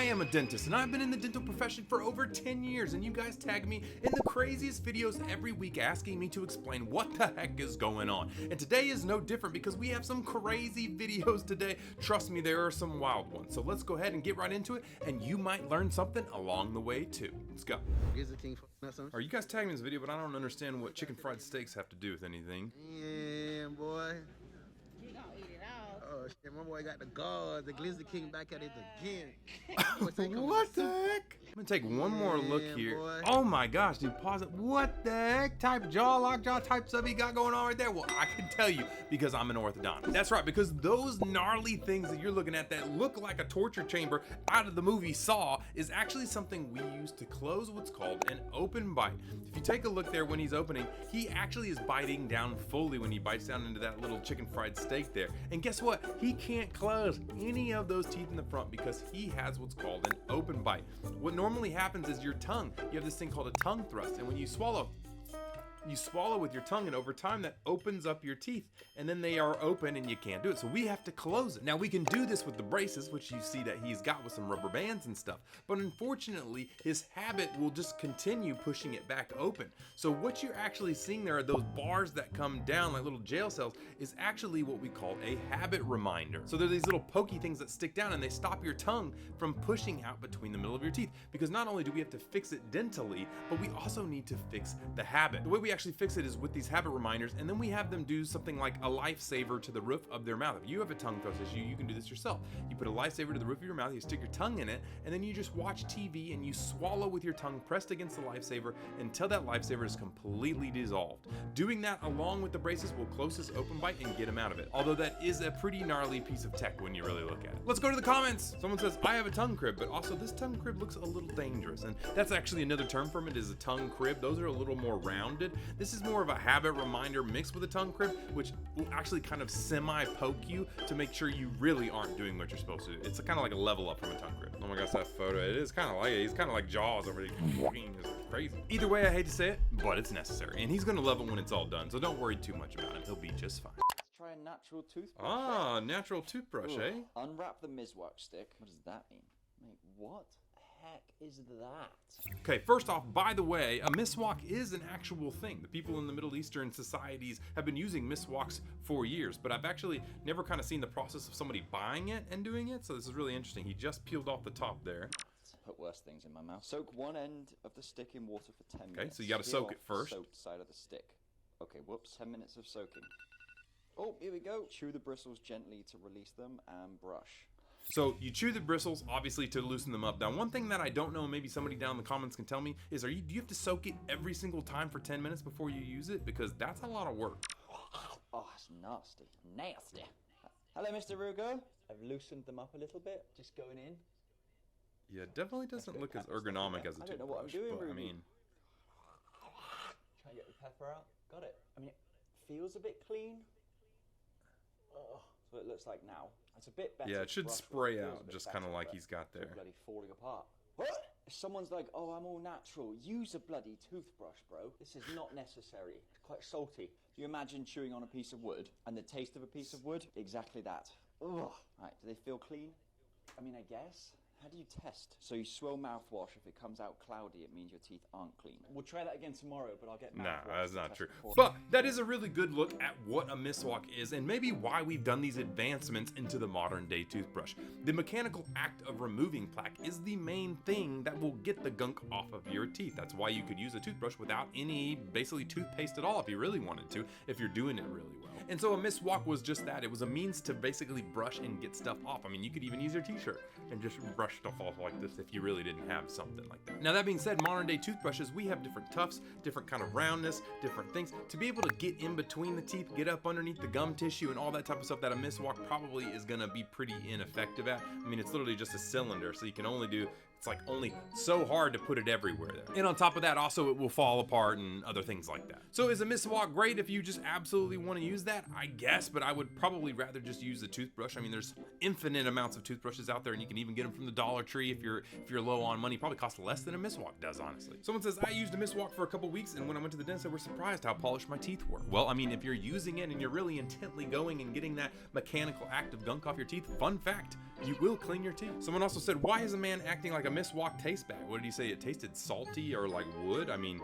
I am a dentist, and I've been in the dental profession for over 10 years, and you guys tag me in the craziest videos every week asking me to explain what the heck is going on. And today is no different because we have some crazy videos today. Trust me, there are some wild ones. So let's go ahead and get right into it, and you might learn something along the way too. Let's go. Are you guys tagging me in this video, but I don't understand what chicken fried steaks have to do with anything. Yeah, boy. You gonna eat it all. Oh shit, my boy got the guards, the Glizzy King back at it again. What the heck? I'm gonna take one more look Yeah, here. boy. Oh my gosh, dude, pause it. What the heck type jaw, lockjaw type stuff he got going on right there? Well, I can tell you because I'm an orthodontist. That's right, because those gnarly things that you're looking at that look like a torture chamber out of the movie Saw is actually something we use to close what's called an open bite. If you take a look there when he's opening, he actually is biting down fully when he bites down into that little chicken fried steak there. And guess what? He can't close any of those teeth in the front because he has what's called an open bite. What normally happens is your tongue, you have this thing called a tongue thrust, and when you swallow with your tongue, and over time that opens up your teeth, and then they are open and you can't do it. So we have to close it. Now we can do this with the braces, which you see that he's got with some rubber bands and stuff, but unfortunately his habit will just continue pushing it back open. So what you're actually seeing there are those bars that come down like little jail cells is actually what we call a habit reminder. So they're these little pokey things that stick down and they stop your tongue from pushing out between the middle of your teeth, because not only do we have to fix it dentally, but we also need to fix the habit. The way we actually fix it is with these habit reminders, and then we have them do something like a lifesaver to the roof of their mouth. If you have a tongue thrust issue, you can do this yourself. You put a lifesaver to the roof of your mouth, you stick your tongue in it, and then you just watch TV and you swallow with your tongue pressed against the lifesaver until that lifesaver is completely dissolved. Doing that along with the braces will close his open bite and get him out of it. Although that is a pretty gnarly piece of tech when you really look at it. Let's go to the comments. Someone says, I have a tongue crib, but also this tongue crib looks a little dangerous. And that's actually another term for it, is a tongue crib. Those are a little more rounded. This is more of a habit reminder mixed with a tongue crib, which will actually kind of semi-poke you to make sure you really aren't doing what you're supposed to do. It's kind of like a level up from a tongue crib. Oh my gosh, that photo, it is kind of like it. He's kind of like Jaws over there. It's crazy. Either way, I hate to say it, but it's necessary. And he's gonna love it when it's all done, so don't worry too much about him. He'll be just fine. Let's try a natural toothbrush. Ah, natural toothbrush, eh? Unwrap the miswak stick. What does that mean? Mate, what the heck is that? Okay, first off, by the way, a miswak is an actual thing. The people in the Middle Eastern societies have been using miswaks for years, but I've actually never kind of seen the process of somebody buying it and doing it, so this is really interesting. He just peeled off the top there. Put worse things in my mouth. Soak one end of the stick in water for 10 minutes. Okay, so you gotta Peel soak it off the first. Soaked side of the stick. Okay, whoops, 10 minutes of soaking. Oh, here we go. Chew the bristles gently to release them and brush. So you chew the bristles, obviously, to loosen them up. Now, one thing that I don't know, maybe somebody down in the comments can tell me, is do you have to soak it every single time for 10 minutes before you use it? Because that's a lot of work. Oh, it's nasty. Nasty. Hello, Mr. Rugo. I've loosened them up a little bit, just going in. Yeah, it definitely doesn't look as ergonomic as a I don't know what I'm toothbrush, doing, but I Ruby. mean... Try and get the pepper out. Got it. I mean, it feels a bit clean. Oh, so it looks like now. It's a bit better. Yeah, it to should brush spray with. It feels out, a bit just kind of better, like but he's got it's all there. bloody falling apart. What? If someone's like, oh, I'm all natural, use a bloody toothbrush, bro. This is not necessary. It's quite salty. Do you imagine chewing on a piece of wood and the taste of a piece of wood? Exactly that. Ugh. Right, do they feel clean? I mean, I guess. How do you test? So you swill mouthwash. If it comes out cloudy, it means your teeth aren't clean. We'll try that again tomorrow, but I'll get mouthwash. Nah, that's to not test true. before. But that is a really good look at what a miswak is, and maybe why we've done these advancements into the modern day toothbrush. The mechanical act of removing plaque is the main thing that will get the gunk off of your teeth. That's why you could use a toothbrush without any basically toothpaste at all if you really wanted to, if you're doing it really well. And so a miswak was just that. It was a means to basically brush and get stuff off. I mean, you could even use your t-shirt and just brush stuff off like this if you really didn't have something like that. Now, that being said, modern day toothbrushes, we have different tufts, different kind of roundness, different things to be able to get in between the teeth, get up underneath the gum tissue and all that type of stuff that a miswak probably is gonna be pretty ineffective at. I mean, it's literally just a cylinder, so you can only do It's like only so hard to put it everywhere there. And on top of that, also it will fall apart and other things like that. So is a miswak great if you just absolutely want to use that? I guess, but I would probably rather just use a toothbrush. I mean, there's infinite amounts of toothbrushes out there, and you can even get them from the Dollar Tree if you're low on money. Probably cost less than a miswak does, honestly. Someone says, I used a miswak for a couple weeks, and when I went to the dentist, I was surprised how polished my teeth were. Well, I mean, if you're using it and you're really intently going and getting that mechanical act of gunk off your teeth, fun fact, you will clean your teeth. Someone also said, why is a man acting like a miswak tastes bad? What did he say? It tasted salty or like wood? I mean,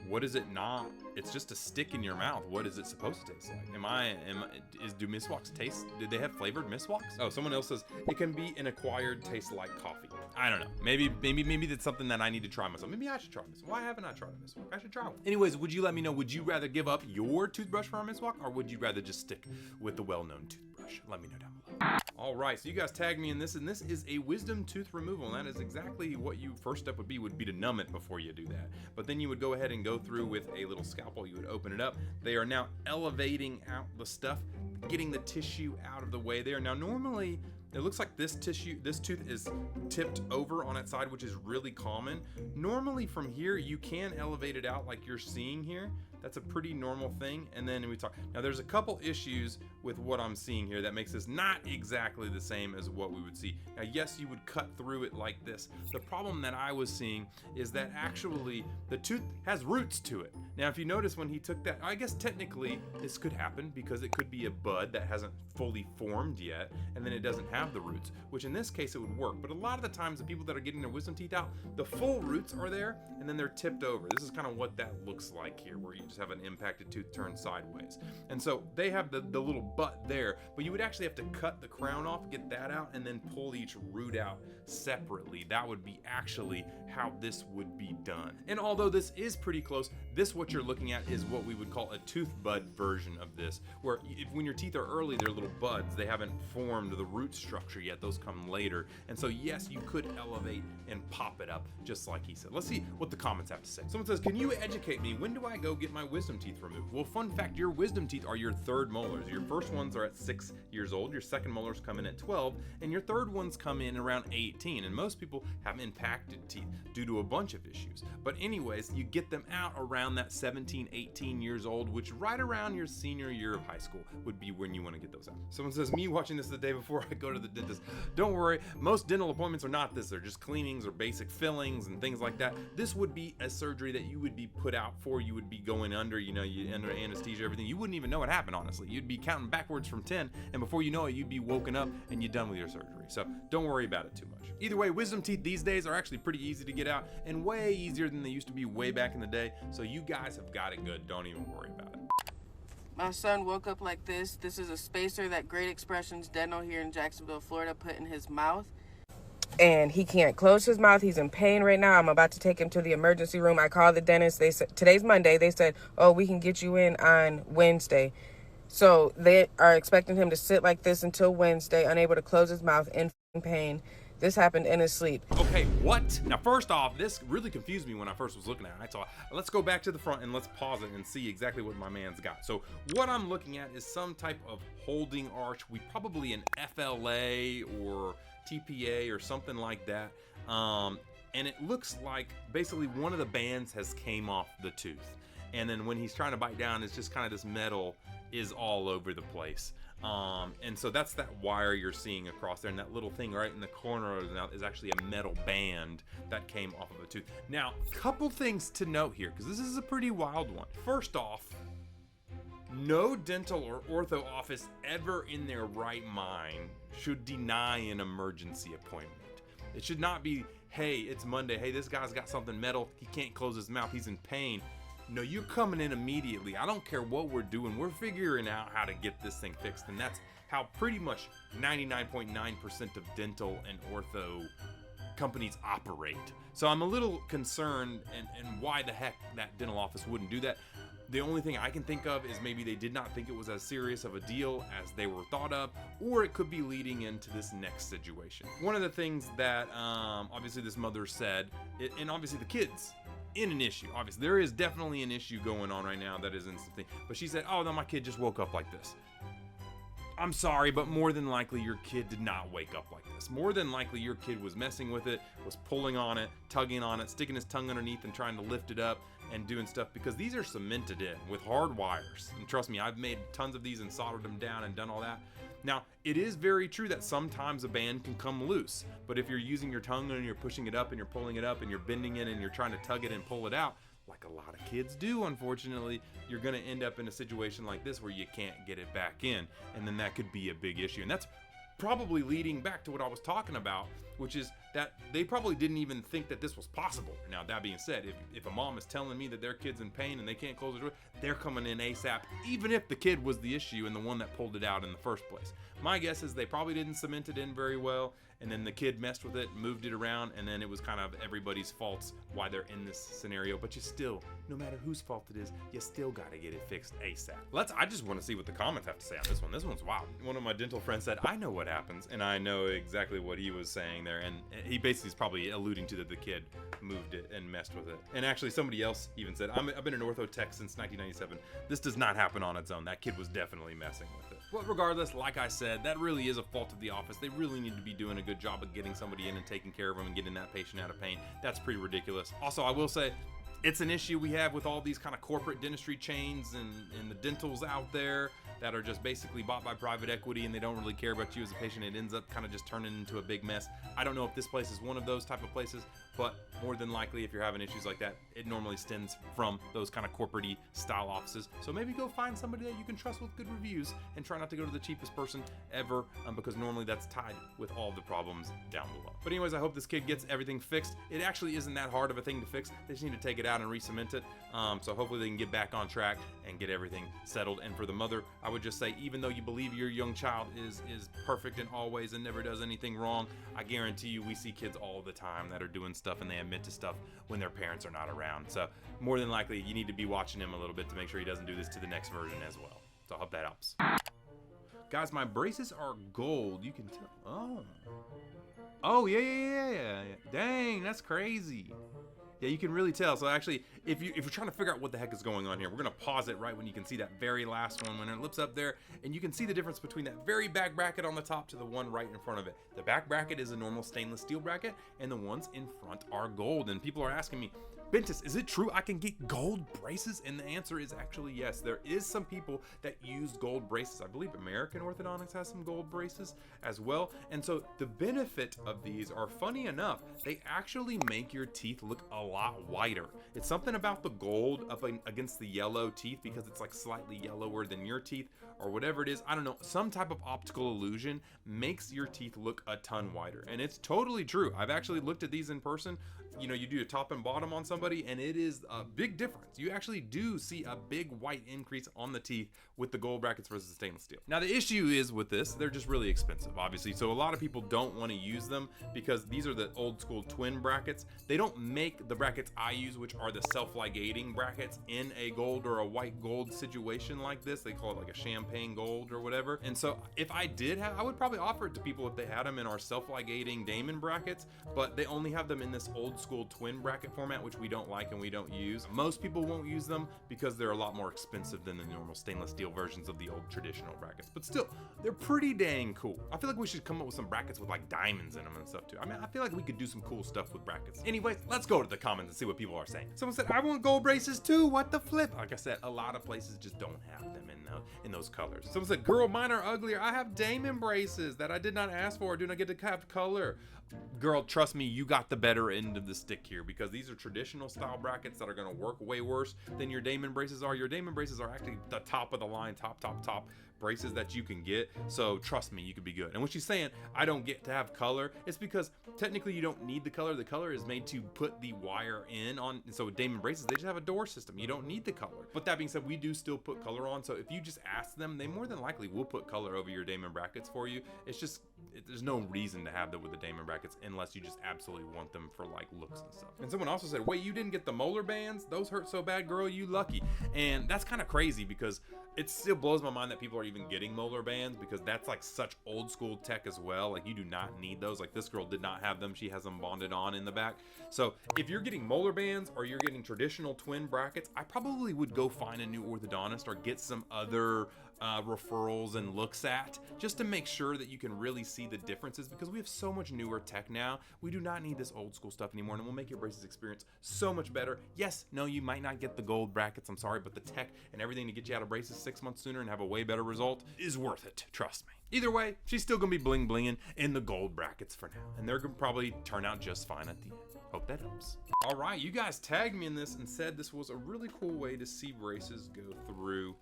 what is it not? It's just a stick in your mouth. What is it supposed to taste like? Do miswaks taste? Do they have flavored miswaks? Oh, someone else says it can be an acquired taste like coffee. I don't know. Maybe that's something that I need to try myself. Maybe I should try this. Why haven't I tried a miswak? I should try one. Anyways, would you let me know? Would you rather give up your toothbrush for a miswak, or would you rather just stick with the well-known toothbrush? Let me know down below. All right, so you guys tagged me in this, and this is a wisdom tooth removal, and that is exactly what you first step would be to numb it before you do that. But then you would go ahead and go through with a little scalpel. You would open it up. They are now elevating out the stuff, getting the tissue out of the way there. Now normally it looks like this tooth is tipped over on its side, which is really common. Normally from here you can elevate it out like you're seeing here. That's a pretty normal thing. And then we talk, now there's a couple issues with what I'm seeing here that makes this not exactly the same as what we would see. Now, yes, you would cut through it like this. The problem that I was seeing is that actually the tooth has roots to it. Now, if you notice when he took that, I guess technically this could happen because it could be a bud that hasn't fully formed yet, and then it doesn't have the roots, which in this case it would work. But a lot of the times the people that are getting their wisdom teeth out, the full roots are there and then they're tipped over. This is kind of what that looks like here, where you just have an impacted tooth turned sideways. And so they have the little butt there, but you would actually have to cut the crown off, get that out, and then pull each root out separately. That would be actually how this would be done. And although this is pretty close, what you're looking at is what we would call a tooth bud version of this, where when your teeth are early, they're little buds. They haven't formed the root structure yet. Those come later. And so yes, you could elevate and pop it up just like he said. Let's see what the comments have to say. Someone says, can you educate me? When do I go get my wisdom teeth removed? Well, fun fact, your wisdom teeth are your third molars. Your first ones are at 6 years old. Your second molars come in at 12, and your third ones come in around 18. And most people have impacted teeth due to a bunch of issues. But anyways, you get them out around that 17, 18 years old, which right around your senior year of high school would be when you want to get those out. Someone says, me watching this the day before I go to the dentist. Don't worry, most dental appointments are not this. They're just cleanings or basic fillings and things like that. This would be a surgery that you would be put out for. You would be going under, you under anesthesia, everything. You wouldn't even know what happened, honestly. You'd be counting backwards from 10, and before you know it, you'd be woken up and you're done with your surgery. So don't worry about it too much. Either way, wisdom teeth these days are actually pretty easy to get out and way easier than they used to be way back in the day. So you guys have got it good. Don't even worry about it. My son woke up like this. This is a spacer that Great Expressions Dental here in Jacksonville, Florida put in his mouth. And he can't close his mouth. He's in pain right now. I'm about to take him to the emergency room. I called the dentist. They said, today's Monday. They said, oh, we can get you in on Wednesday. So they are expecting him to sit like this until Wednesday, unable to close his mouth, in pain. This happened in his sleep. Okay, what? Now, first off, this really confused me when I first was looking at it. So let's go back to the front and let's pause it and see exactly what my man's got. So what I'm looking at is some type of holding arch. Probably an FLA or TPA or something like that. And it looks like basically one of the bands has came off the tooth. And then when he's trying to bite down, it's just kind of this metal is all over the place. And so that's that wire you're seeing across there, and that little thing right in the corner is actually a metal band that came off of a tooth. Now, couple things to note here, because this is a pretty wild one. First off, no dental or ortho office ever in their right mind should deny an emergency appointment. It should not be, hey, it's Monday, hey, this guy's got something metal, he can't close his mouth, he's in pain. No, you're coming in immediately. I don't care what we're doing. We're figuring out how to get this thing fixed. And that's how pretty much 99.9% of dental and ortho companies operate. So I'm a little concerned and why the heck that dental office wouldn't do that. The only thing I can think of is maybe they did not think it was as serious of a deal as they were thought of, or it could be leading into this next situation. One of the things that obviously this mother said, and obviously the kids, in an issue. Obviously, there is definitely an issue going on right now that is in something. But she said, oh, no, my kid just woke up like this. I'm sorry, but more than likely your kid did not wake up like this. More than likely your kid was messing with it, was pulling on it, tugging on it, sticking his tongue underneath and trying to lift it up and doing stuff, because these are cemented in with hard wires. And trust me, I've made tons of these and soldered them down and done all that. Now, it is very true that sometimes a band can come loose, but if you're using your tongue and you're pushing it up and you're pulling it up and you're bending it and you're trying to tug it and pull it out, like a lot of kids do, unfortunately, you're going to end up in a situation like this where you can't get it back in, and then that could be a big issue. And that's probably leading back to what I was talking about, which is that they probably didn't even think that this was possible. Now, that being said, if a mom is telling me that their kid's in pain and they can't close the door, they're coming in ASAP, even if the kid was the issue and the one that pulled it out in the first place. My guess is they probably didn't cement it in very well, and then the kid messed with it, moved it around, and then it was kind of everybody's faults why they're in this scenario. But you still, no matter whose fault it is, you still got to get it fixed ASAP. I just want to see what the comments have to say on this one. This one's wild. One of my dental friends said, I know what happens, and I know exactly what he was saying there. And he basically is probably alluding to that the kid moved it and messed with it. And actually, somebody else even said, I've been an ortho tech since 1997. This does not happen on its own. That kid was definitely messing with it. But regardless, like I said, that really is a fault of the office. They really need to be doing a good job of getting somebody in and taking care of them and getting that patient out of pain. That's pretty ridiculous. Also, I will say, it's an issue we have with all these kind of corporate dentistry chains and the dentals out there that are just basically bought by private equity, and they don't really care about you as a patient. It ends up kind of just turning into a big mess. I don't know if this place is one of those type of places, but more than likely, if you're having issues like that, it normally stems from those kind of corporate-y style offices. So maybe go find somebody that you can trust with good reviews, and try not to go to the cheapest person ever, because normally that's tied with all the problems down below. But anyways, I hope this kid gets everything fixed. It actually isn't that hard of a thing to fix. They just need to take it out and re-cement it. So hopefully they can get back on track and get everything settled. And for the mother, I would just say, even though you believe your young child is perfect in all ways and never does anything wrong, I guarantee you we see kids all the time that are doing stuff and they admit to stuff when their parents are not around. So more than likely, you need to be watching him a little bit to make sure he doesn't do this to the next version as well. So I hope that helps. Guys, my braces are gold. You can tell. Oh, yeah. Dang, that's crazy. Yeah, you can really tell. So actually, if you're trying to figure out what the heck is going on here, we're gonna pause it right when you can see that very last one when it lips up there, and you can see the difference between that very back bracket on the top to the one right in front of it. The back bracket is a normal stainless steel bracket, and the ones in front are gold. And people are asking me, Bentist, is it true I can get gold braces? And the answer is actually yes. There is some people that use gold braces. I believe American Orthodontics has some gold braces as well. And so the benefit of these are, funny enough, they actually make your teeth look a lot whiter. It's something about the gold up against the yellow teeth, because it's like slightly yellower than your teeth or whatever it is. I don't know, some type of optical illusion makes your teeth look a ton whiter. And it's totally true. I've actually looked at these in person. You know, you do a top and bottom on somebody, and it is a big difference. You actually do see a big white increase on the teeth with the gold brackets versus stainless steel. Now, the issue is with this, they're just really expensive, obviously. So a lot of people don't want to use them because these are the old school twin brackets. They don't make the brackets I use, which are the self-ligating brackets, in a gold or a white gold situation like this. They call it like a champagne gold or whatever. And so if I did have, I would probably offer it to people if they had them in our self-ligating Damon brackets, but they only have them in this old school twin bracket format, which we don't like and we don't use. Most people won't use them because they're a lot more expensive than the normal stainless steel versions of the old traditional brackets, but still, they're pretty dang cool. I feel like we should come up with some brackets with like diamonds in them and stuff too. I mean, I feel like we could do some cool stuff with brackets. Anyways, let's go to the comments and see what people are saying. Someone said, I want gold braces too. What the flip? Like I said, a lot of places just don't have them in those colors. Someone said, girl, mine are uglier. I have Damon braces that I did not ask for. I do not get to have color. Girl, trust me, you got the better end of the stick here, because these are traditional style brackets that are going to work way worse than your Damon braces are. Your Damon braces are actually the top of the line, top braces that you can get. So trust me, you could be good. And when she's saying I don't get to have color, it's because technically you don't need the color. The color is made to put the wire in on. So with Damon braces, they just have a door system. You don't need the color. But that being said, we do still put color on. So if you just ask them, they more than likely will put color over your Damon brackets for you. It's just, there's no reason to have them with the Damon brackets unless you just absolutely want them for like looks and stuff. And someone also said, wait, you didn't get the molar bands? Those hurt so bad, girl, you lucky. And that's kind of crazy, because it still blows my mind that people are even getting molar bands, because that's like such old school tech as well. Like, you do not need those. Like, this girl did not have them. She has them bonded on in the back. So if you're getting molar bands or you're getting traditional twin brackets, I probably would go find a new orthodontist or get some other referrals and looks at, just to make sure that you can really see the differences, because we have so much newer tech now. We do not need this old school stuff anymore, and it will make your braces experience so much better. Yes, no, you might not get the gold brackets, I'm sorry, but the tech and everything to get you out of braces 6 months sooner and have a way better result is worth it, trust me. Either way, she's still gonna be bling blinging in the gold brackets for now, and they're gonna probably turn out just fine at the end. Hope that helps. All right, you guys tagged me in this and said this was a really cool way to see braces go through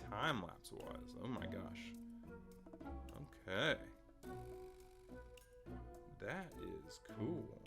time-lapse wise. Oh my gosh. Okay. That is cool.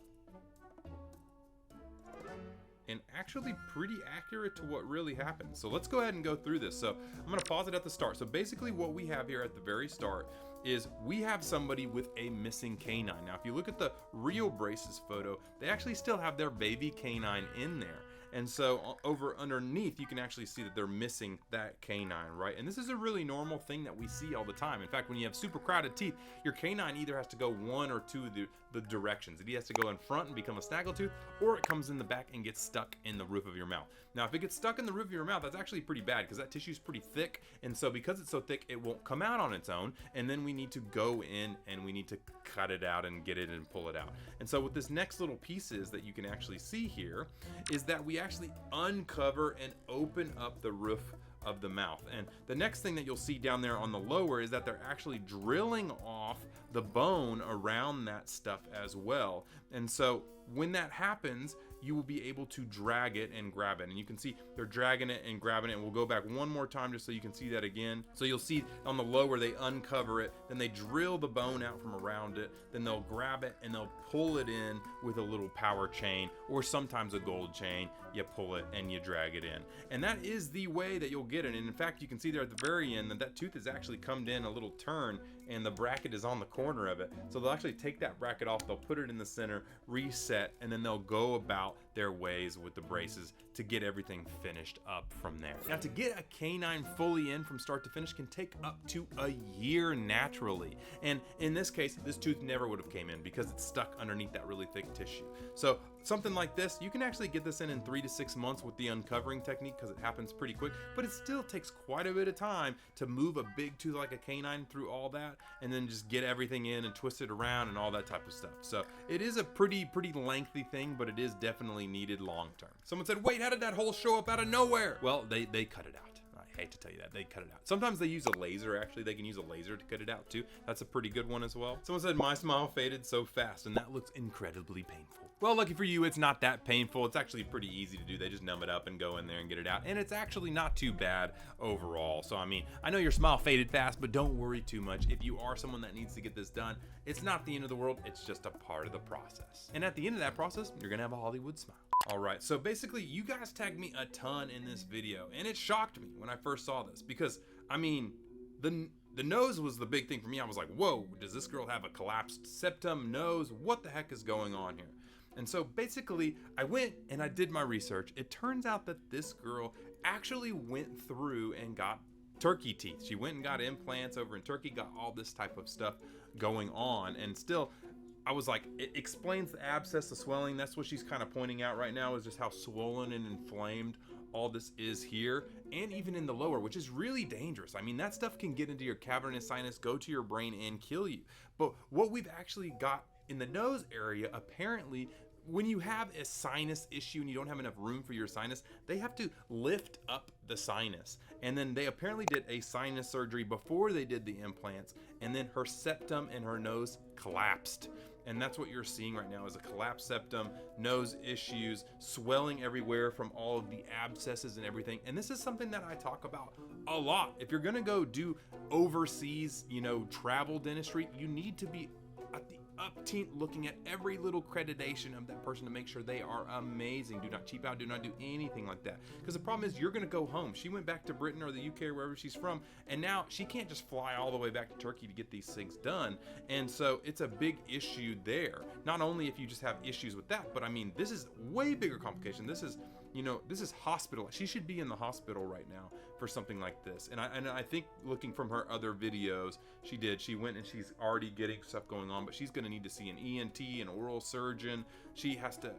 And actually pretty accurate to what really happened. So let's go ahead and go through this. So I'm gonna pause it at the start. So basically what we have here at the very start is we have somebody with a missing canine. Now, if you look at the real braces photo, they actually still have their baby canine in there. And so over underneath, you can actually see that they're missing that canine, right? And this is a really normal thing that we see all the time. In fact, when you have super crowded teeth, your canine either has to go one or two of the directions. It either has to go in front and become a snaggletooth, or it comes in the back and gets stuck in the roof of your mouth. Now, if it gets stuck in the roof of your mouth, that's actually pretty bad because that tissue is pretty thick. And so because it's so thick, it won't come out on its own. And then we need to go in and we need to cut it out and get it and pull it out. And so what this next little piece is that you can actually see here is that we actually uncover and open up the roof of the mouth. And the next thing that you'll see down there on the lower is that they're actually drilling off the bone around that stuff as well. And so when that happens, you will be able to drag it and grab it. And you can see they're dragging it and grabbing it. And we'll go back one more time just so you can see that again. So you'll see on the lower, they uncover it, then they drill the bone out from around it, then they'll grab it and they'll pull it in with a little power chain or sometimes a gold chain. You pull it and you drag it in. And that is the way that you'll get it. And in fact, you can see there at the very end that tooth has actually come in a little turn and the bracket is on the corner of it. So they'll actually take that bracket off, they'll put it in the center, reset, and then they'll go about their ways with the braces to get everything finished up from there. Now, to get a canine fully in from start to finish can take up to a year naturally. And in this case, this tooth never would have came in because it's stuck underneath that really thick tissue. So something like this, you can actually get this in 3 to 6 months with the uncovering technique because it happens pretty quick, but it still takes quite a bit of time to move a big tooth like a canine through all that and then just get everything in and twist it around and all that type of stuff. So it is a pretty lengthy thing, but it is definitely needed long term. Someone said, wait, how did that hole show up out of nowhere? Well, they cut it out. I hate to tell you that, they cut it out. Sometimes they use a laser, actually. They can use a laser to cut it out too. That's a pretty good one as well. Someone said, my smile faded so fast, and that looks incredibly painful. Well, lucky for you, it's not that painful. It's actually pretty easy to do. They just numb it up and go in there and get it out. And it's actually not too bad overall. So, I mean, I know your smile faded fast, but don't worry too much. If you are someone that needs to get this done, it's not the end of the world. It's just a part of the process. And at the end of that process, you're gonna have a Hollywood smile. All right, so basically you guys tagged me a ton in this video, and it shocked me when I first saw this because, I mean, the nose was the big thing for me. I was like, whoa, does this girl have a collapsed septum nose? What the heck is going on here? And so basically I went and I did my research. It turns out that this girl actually went through and got turkey teeth. She went and got implants over in Turkey, got all this type of stuff going on, and still, I was like, it explains the abscess, the swelling. That's what she's kind of pointing out right now, is just how swollen and inflamed all this is here, and even in the lower, which is really dangerous. I mean, that stuff can get into your cavernous sinus, go to your brain, and kill you. But what we've actually got in the nose area, apparently, when you have a sinus issue and you don't have enough room for your sinus, they have to lift up the sinus. And then they apparently did a sinus surgery before they did the implants, and then her septum and her nose collapsed. And that's what you're seeing right now, is a collapsed septum, nose issues, swelling everywhere from all of the abscesses and everything. And this is something that I talk about a lot. If you're gonna go do overseas, travel dentistry, you need to be at the upteam looking at every little accreditation of that person to make sure they are amazing. Do not cheap out, do not do anything like that. Because the problem is, you're gonna go home. She went back to Britain or the UK or wherever she's from, and now she can't just fly all the way back to Turkey to get these things done. And so it's a big issue there. Not only if you just have issues with that, but I mean, this is way bigger complication. This is, this is hospital. She should be in the hospital right now for something like this. And I think looking from her other videos, she went and she's already getting stuff going on, but she's gonna need to see an ENT, an oral surgeon. She has to,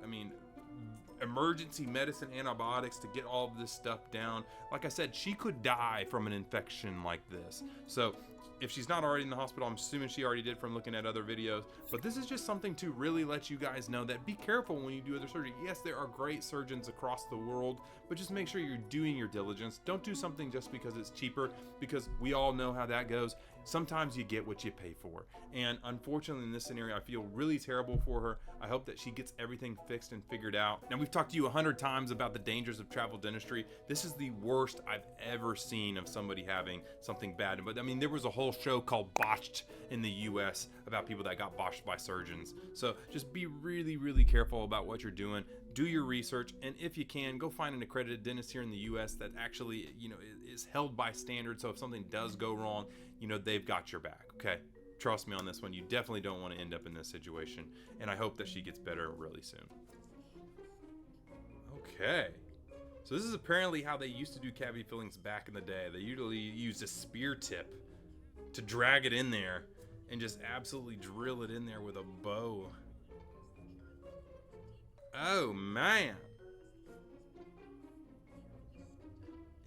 emergency medicine, antibiotics to get all of this stuff down. Like I said, she could die from an infection like this. So if she's not already in the hospital, I'm assuming she already did from looking at other videos, but this is just something to really let you guys know that be careful when you do other surgery. Yes, there are great surgeons across the world, but just make sure you're doing your diligence. Don't do something just because it's cheaper, because we all know how that goes. Sometimes you get what you pay for. And unfortunately in this scenario, I feel really terrible for her. I hope that she gets everything fixed and figured out. Now, we've talked to you 100 times about the dangers of travel dentistry. This is the worst I've ever seen of somebody having something bad. But I mean, there was a whole show called Botched in the US about people that got botched by surgeons. So just be really, really careful about what you're doing. Do your research, and if you can, go find an accredited dentist here in the US that actually, you know, is held by standards. So if something does go wrong, you know, they've got your back, okay? Trust me on this one. You definitely don't want to end up in this situation, and I hope that she gets better really soon. Okay, so this is apparently how they used to do cavity fillings back in the day. They usually used a spear tip to drag it in there and just absolutely drill it in there with a bow. Oh man.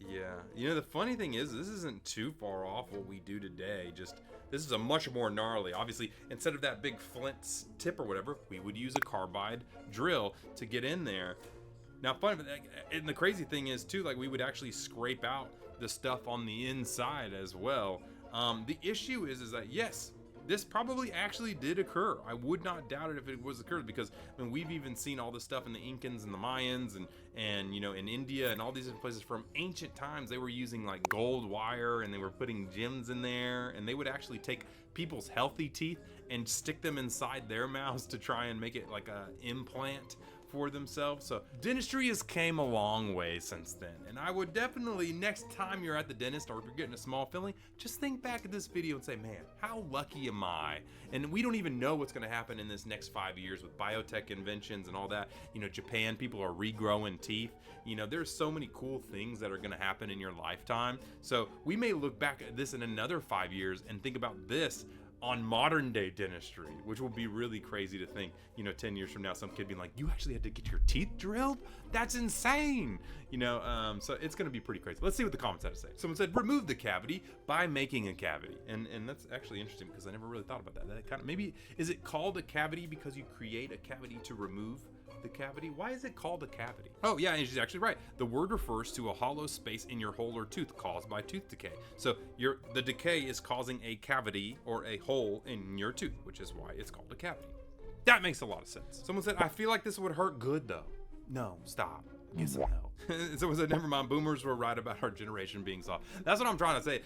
Yeah, you know, the funny thing is this isn't too far off what we do today. Just this is a much more gnarly. Obviously, instead of that big flint tip or whatever, we would use a carbide drill to get in there. Now, and the crazy thing is too, like, we would actually scrape out the stuff on the inside as well. The issue is that yes, this probably actually did occur. I would not doubt it if it was occurred, because I mean, we've even seen all this stuff in the Incans and the Mayans and you know, in India and all these different places from ancient times. They were using like gold wire, and they were putting gems in there, and they would actually take people's healthy teeth and stick them inside their mouths to try and make it like a implant for themselves. So dentistry has came a long way since then, and I would definitely, next time you're at the dentist or if you're getting a small filling, just think back at this video and say, man, how lucky am I? And we don't even know what's going to happen in this next 5 years with biotech inventions and all that. You know, Japan, people are regrowing teeth. You know, there's so many cool things that are going to happen in your lifetime. So we may look back at this in another 5 years and think about this on modern day dentistry, which will be really crazy to think, you know, 10 years from now, some kid being like, you actually had to get your teeth drilled? That's insane. You know, so it's going to be pretty crazy. Let's see what the comments had to say. Someone said, remove the cavity by making a cavity. And that's actually interesting, because I never really thought about that. That kind of, maybe, is it called a cavity because you create a cavity to remove the cavity? Why is it called a cavity? Oh yeah, and she's actually right. The word refers to a hollow space in your whole or tooth caused by tooth decay. So the decay is causing a cavity or a hole in your tooth, which is why it's called a cavity. That makes a lot of sense. Someone said, I feel like this would hurt good though. No, stop. Get some help. Someone said, never mind, boomers were right about our generation being soft. That's what I'm trying to say.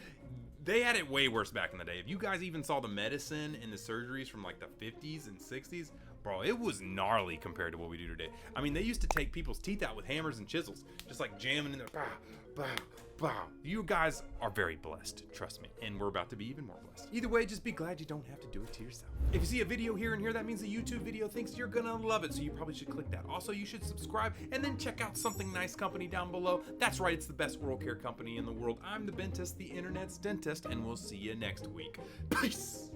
They had it way worse back in the day. If you guys even saw the medicine and the surgeries from like the 50s and 60s, bro, it was gnarly compared to what we do today. I mean, they used to take people's teeth out with hammers and chisels, just like jamming in there. Bah, bah, bah. You guys are very blessed, trust me, and we're about to be even more blessed. Either way, just be glad you don't have to do it to yourself. If you see a video here and here, that means the YouTube video thinks you're gonna love it, so you probably should click that. Also, you should subscribe and then check out Something Nice Company down below. That's right, it's the best oral care company in the world. I'm the Bentist, the internet's dentist, and we'll see you next week. Peace!